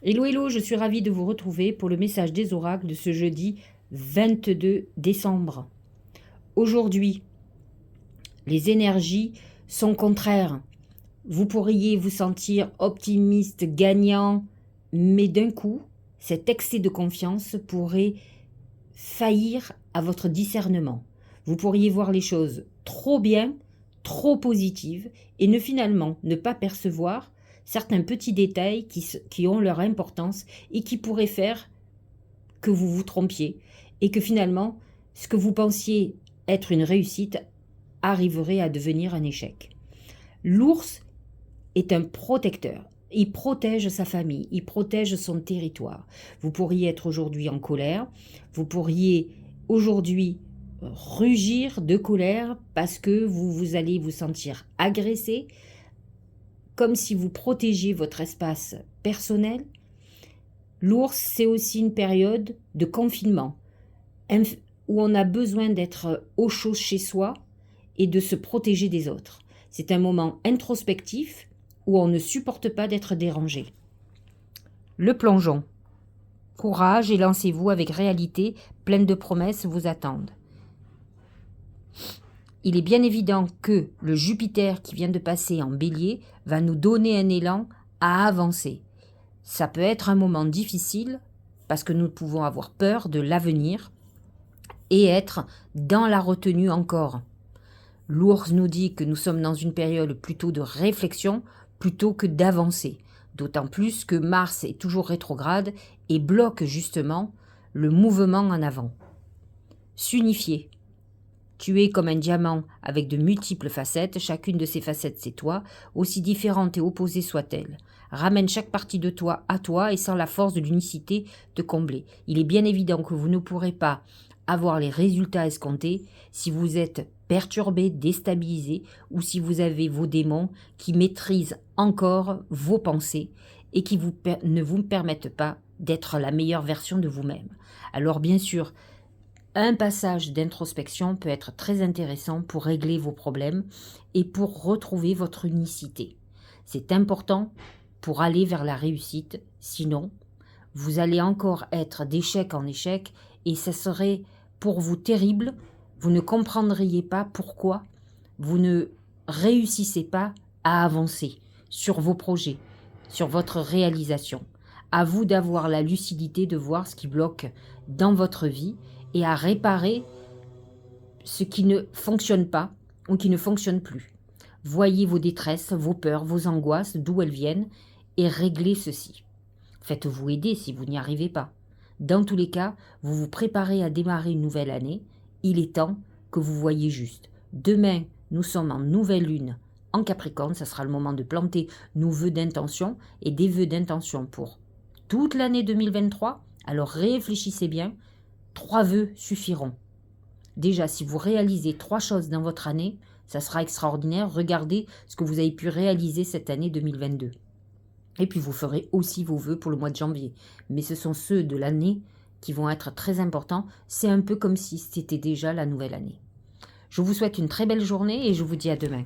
Hello, hello, je suis ravie de vous retrouver pour le message des oracles de ce jeudi 22 décembre. Aujourd'hui, les énergies sont contraires. Vous pourriez vous sentir optimiste, gagnant, mais d'un coup, cet excès de confiance pourrait faillir à votre discernement. Vous pourriez voir les choses trop bien, trop positives, et finalement ne pas percevoir certains petits détails qui ont leur importance et qui pourraient faire que vous vous trompiez et que finalement, ce que vous pensiez être une réussite arriverait à devenir un échec. L'ours est un protecteur. Il protège sa famille, il protège son territoire. Vous pourriez être aujourd'hui en colère, vous pourriez aujourd'hui rugir de colère parce que vous allez vous sentir agressé, comme si vous protégiez votre espace personnel. L'ours, c'est aussi une période de confinement où on a besoin d'être au chaud chez soi et de se protéger des autres. C'est un moment introspectif où on ne supporte pas d'être dérangé. Le plongeon. Courage et lancez-vous avec réalité, pleine de promesses vous attendent. Il est bien évident que le Jupiter qui vient de passer en Bélier va nous donner un élan à avancer. Ça peut être un moment difficile parce que nous pouvons avoir peur de l'avenir et être dans la retenue encore. L'ours nous dit que nous sommes dans une période plutôt de réflexion plutôt que d'avancer, d'autant plus que Mars est toujours rétrograde et bloque justement le mouvement en avant. S'unifier. Tu es comme un diamant avec de multiples facettes, chacune de ces facettes c'est toi, aussi différente et opposée soit-elle. Ramène chaque partie de toi à toi et sans la force de l'unicité te combler. Il est bien évident que vous ne pourrez pas avoir les résultats escomptés si vous êtes perturbé, déstabilisé ou si vous avez vos démons qui maîtrisent encore vos pensées et qui ne vous permettent pas d'être la meilleure version de vous-même. Alors bien sûr, un passage d'introspection peut être très intéressant pour régler vos problèmes et pour retrouver votre unicité. C'est important pour aller vers la réussite, sinon vous allez encore être d'échec en échec et ça serait pour vous terrible. Vous ne comprendriez pas pourquoi vous ne réussissez pas à avancer sur vos projets, sur votre réalisation. À vous d'avoir la lucidité de voir ce qui bloque dans votre vie et à réparer ce qui ne fonctionne pas ou qui ne fonctionne plus. Voyez vos détresses, vos peurs, vos angoisses, d'où elles viennent, et réglez ceci. Faites-vous aider si vous n'y arrivez pas. Dans tous les cas, vous vous préparez à démarrer une nouvelle année. Il est temps que vous voyez juste. Demain, nous sommes en nouvelle lune en Capricorne. Ça sera le moment de planter nos vœux d'intention et des vœux d'intention pour toute l'année 2023. Alors réfléchissez bien. 3 vœux suffiront. Déjà, si vous réalisez 3 choses dans votre année, ça sera extraordinaire. Regardez ce que vous avez pu réaliser cette année 2022. Et puis vous ferez aussi vos vœux pour le mois de janvier. Mais ce sont ceux de l'année qui vont être très importants. C'est un peu comme si c'était déjà la nouvelle année. Je vous souhaite une très belle journée et je vous dis à demain.